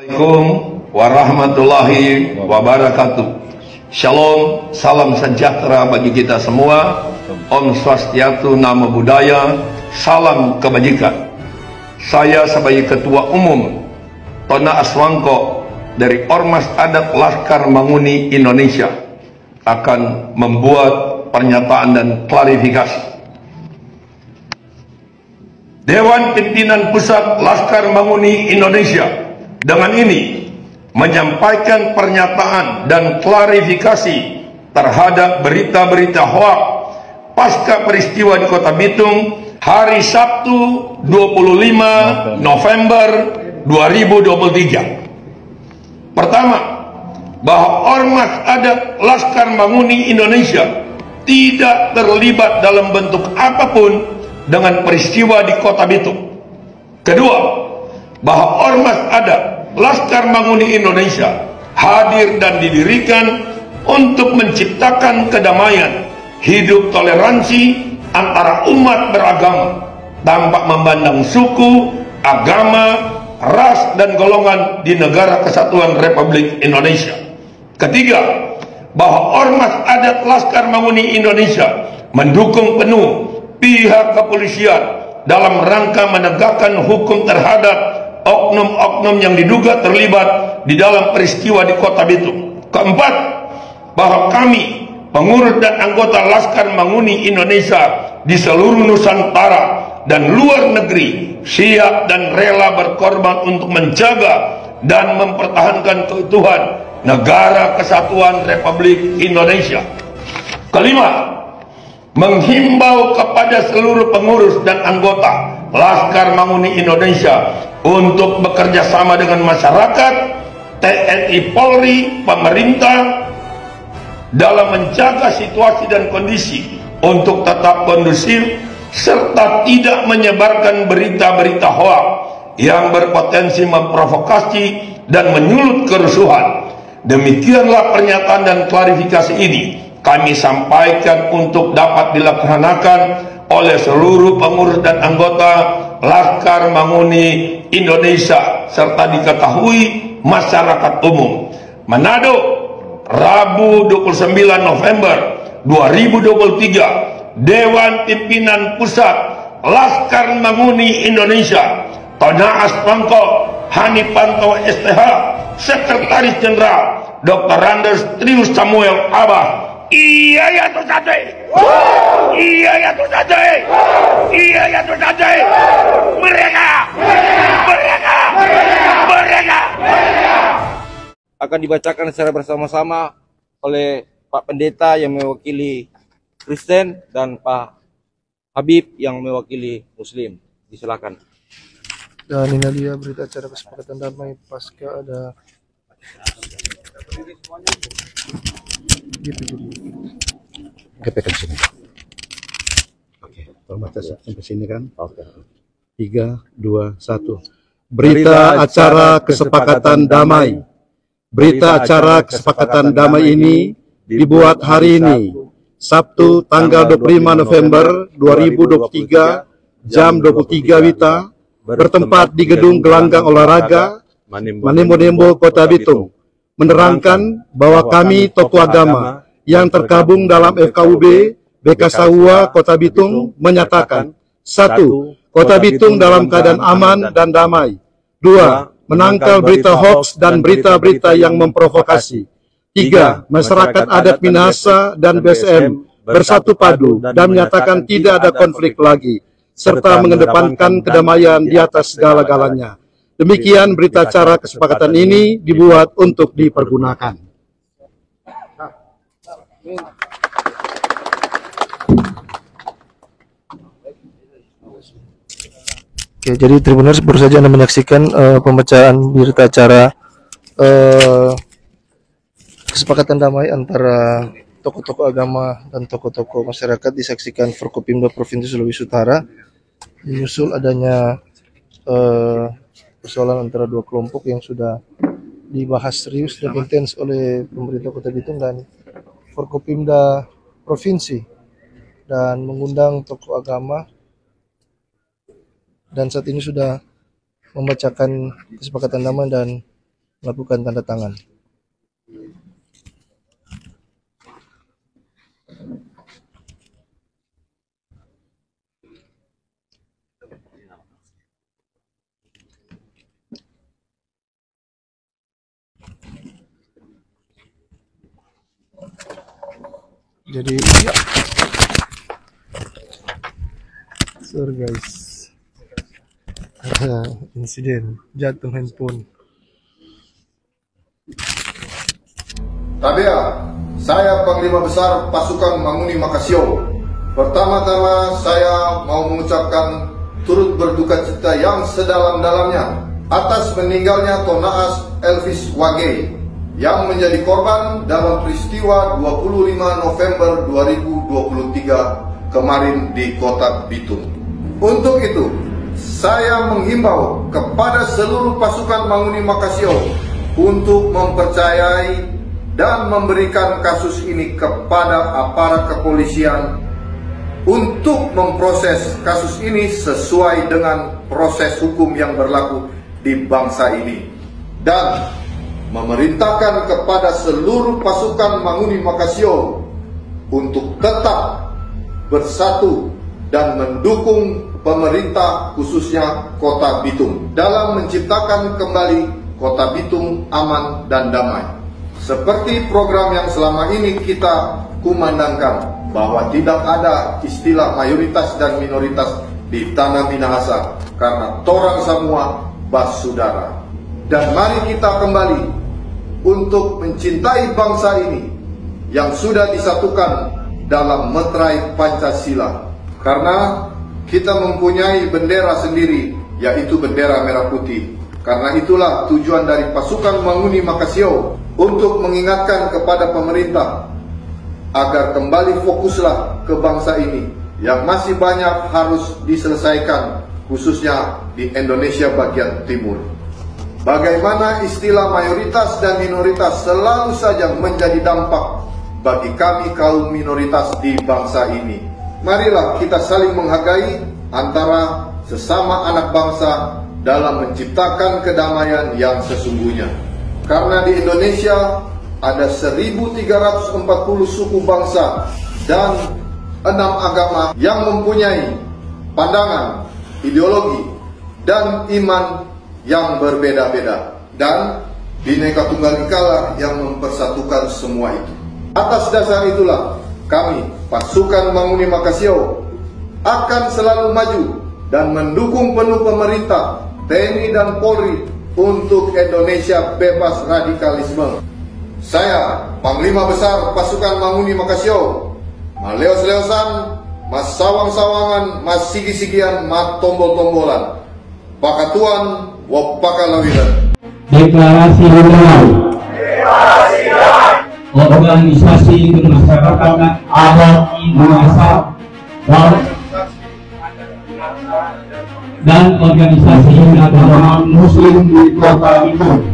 Assalamualaikum warahmatullahi wabarakatuh. Shalom, salam sejahtera bagi kita semua. Om Swastiastu, Namo Buddhaya, salam kebajikan. Saya sebagai Ketua Umum Tona Aswangko dari Ormas Adat Laskar Manguni Indonesia akan membuat pernyataan dan klarifikasi. Dewan Pimpinan Pusat Laskar Manguni Indonesia dengan ini menyampaikan pernyataan dan klarifikasi terhadap berita-berita hoaks pasca peristiwa di Kota Bitung hari Sabtu 25 November 2023. Pertama, bahwa Ormas Adat Laskar Manguni Indonesia tidak terlibat dalam bentuk apapun dengan peristiwa di Kota Bitung. Kedua, bahwa Ormas Adat Laskar Manguni Indonesia hadir dan didirikan untuk menciptakan kedamaian, hidup toleransi antara umat beragama tanpa memandang suku, agama, ras, dan golongan di Negara Kesatuan Republik Indonesia. Ketiga, bahwa Ormas Adat Laskar Manguni Indonesia mendukung penuh pihak kepolisian dalam rangka menegakkan hukum terhadap oknum-oknum yang diduga terlibat di dalam peristiwa di Kota Bitung. Keempat, bahwa kami, pengurus dan anggota Laskar Manguni Indonesia di seluruh Nusantara dan luar negeri, siap dan rela berkorban untuk menjaga dan mempertahankan keutuhan Negara Kesatuan Republik Indonesia. Kelima, menghimbau kepada seluruh pengurus dan anggota Laskar Manguni Indonesia untuk bekerja sama dengan masyarakat, TNI Polri, pemerintah dalam menjaga situasi dan kondisi untuk tetap kondusif serta tidak menyebarkan berita-berita hoaks yang berpotensi memprovokasi dan menyulut kerusuhan. Demikianlah pernyataan dan klarifikasi ini kami sampaikan untuk dapat dilaksanakan oleh seluruh pengurus dan anggota Laskar Manguni Indonesia serta diketahui masyarakat umum. Manado, Rabu 29 November 2023, Dewan Pimpinan Pusat Laskar Manguni Indonesia, Tona Aswangko Hanipanto STH, Sekretaris Jenderal Dr. Randes Trius Samuel Abah. Iya ya tuh sadai. Iya ya tuh sadai. Iya ya tuh sadai. Mereka akan dibacakan secara bersama-sama oleh Pak Pendeta yang mewakili Kristen dan Pak Habib yang mewakili Muslim. Disilakan. Dan ini dia berita acara kesepakatan damai pasca ada Gepekan sini. Oke, tolong baca sampai sini kan? Oke. 3, 2, 1. Berita acara kesepakatan damai. Berita acara kesepakatan damai ini dibuat hari ini, Sabtu tanggal 25 November 2023, jam 23 WITA, bertempat di Gedung Gelanggang Olahraga, Manimbo-Nembo, Kota Bitung, menerangkan bahwa kami tokoh agama yang tergabung dalam FKUB BK Sawua Kota Bitung menyatakan: 1. Kota Bitung dalam keadaan aman dan damai. 2. Menangkal berita hoaks dan berita-berita yang memprovokasi. 3. Masyarakat adat Minahasa dan BSM bersatu padu dan menyatakan tidak ada konflik lagi, serta mengedepankan kedamaian di atas segala-galanya. Demikian berita acara kesepakatan ini dibuat untuk dipergunakan. Oke, jadi Tribuners baru saja Anda menyaksikan pembacaan berita acara kesepakatan damai antara tokoh-tokoh agama dan tokoh-tokoh masyarakat disaksikan Forkopimda Provinsi Sulawesi Utara. Menyusul adanya persoalan antara dua kelompok yang sudah dibahas serius dan intens oleh pemerintah Kota Bitung dan Forkopimda Provinsi, dan mengundang tokoh agama, dan saat ini sudah membacakan kesepakatan damai dan melakukan tanda tangan. Jadi ya. Sorry guys, ada insiden jatuh handphone. Tabea, saya Panglima Besar Pasukan Manguni Makasio. Pertama-tama saya mau mengucapkan turut berduka cita yang sedalam-dalamnya atas meninggalnya Tonaas Elvis Wage yang menjadi korban dalam peristiwa 25 November 2023 kemarin di Kota Bitung. Untuk itu, saya menghimbau kepada seluruh pasukan Manguni Makasio untuk mempercayai dan memberikan kasus ini kepada aparat kepolisian untuk memproses kasus ini sesuai dengan proses hukum yang berlaku di bangsa ini, dan memerintahkan kepada seluruh pasukan Manguni Makasio untuk tetap bersatu dan mendukung pemerintah khususnya Kota Bitung dalam menciptakan kembali Kota Bitung aman dan damai. Seperti program yang selama ini kita kumandangkan, bahwa tidak ada istilah mayoritas dan minoritas di tanah Minahasa, karena torang semua basudara. Dan mari kita kembali untuk mencintai bangsa ini yang sudah disatukan dalam meterai Pancasila, karena kita mempunyai bendera sendiri, yaitu bendera merah putih. Karena itulah tujuan dari pasukan Manguni Makasio untuk mengingatkan kepada pemerintah agar kembali fokuslah ke bangsa ini yang masih banyak harus diselesaikan, khususnya di Indonesia bagian timur. Bagaimana istilah mayoritas dan minoritas selalu saja menjadi dampak bagi kami kaum minoritas di bangsa ini. Marilah kita saling menghargai antara sesama anak bangsa dalam menciptakan kedamaian yang sesungguhnya. Karena di Indonesia ada 1.340 suku bangsa dan 6 agama yang mempunyai pandangan, ideologi, dan iman yang berbeda-beda, dan Bhinneka Tunggal Ika lah yang mempersatukan semua itu. Atas dasar itulah kami, pasukan Manguni Makasio, akan selalu maju dan mendukung penuh pemerintah, TNI dan Polri untuk Indonesia bebas radikalisme. Saya, Panglima Besar Pasukan Manguni Makasio, maleos-leosan, mas sawang-sawangan, mas sigi-sigian, mas tombol-tombolan, pakatuan, wapakalawiran. Deklarasi Damai. Organisasi kemasyarakatan adat Minahasa dan organisasi keagamaan Muslim di Kota Bitung.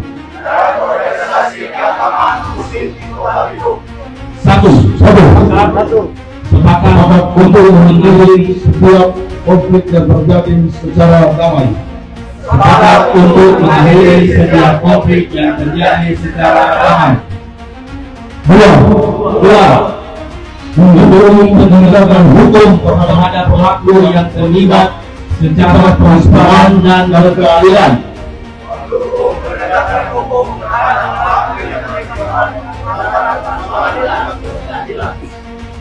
Satu. Sepakat untuk mengakhiri setiap konflik yang terjadi secara damai. Sepakat untuk mengakhiri setiap konflik yang terjadi secara damai. Dua. Mendukung penegakan hukum terhadap pelaku yang terlibat secara transparan dan berkeadilan.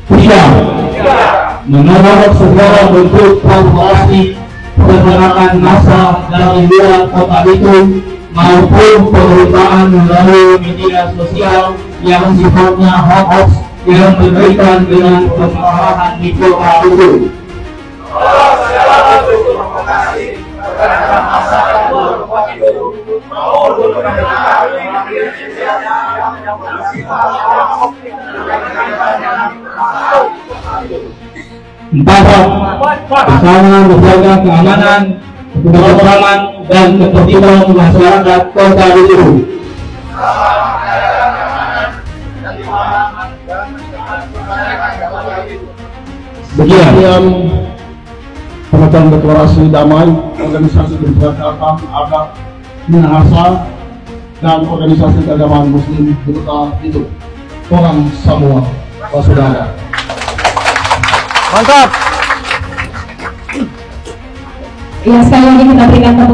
Tiga. Menolak segala bentuk provokasi pergerakan massa dari luar Kota Bitung maupun pemberitaan melalui media sosial yang sifatnya hoax yang berkaitan dengan pemerintahan di Kota Bitung. Empat, bersama menjaga keamanan, ketentraman dan ketertiban masyarakat Kota Bitung. Sekian penetapan deklarasi damai organisasi kemasyarakatan adat Minahasa dan organisasi keagamaan Muslim beserta itu orang semua saudara. Mantap. Ya, sekali lagi kita berikan tepuk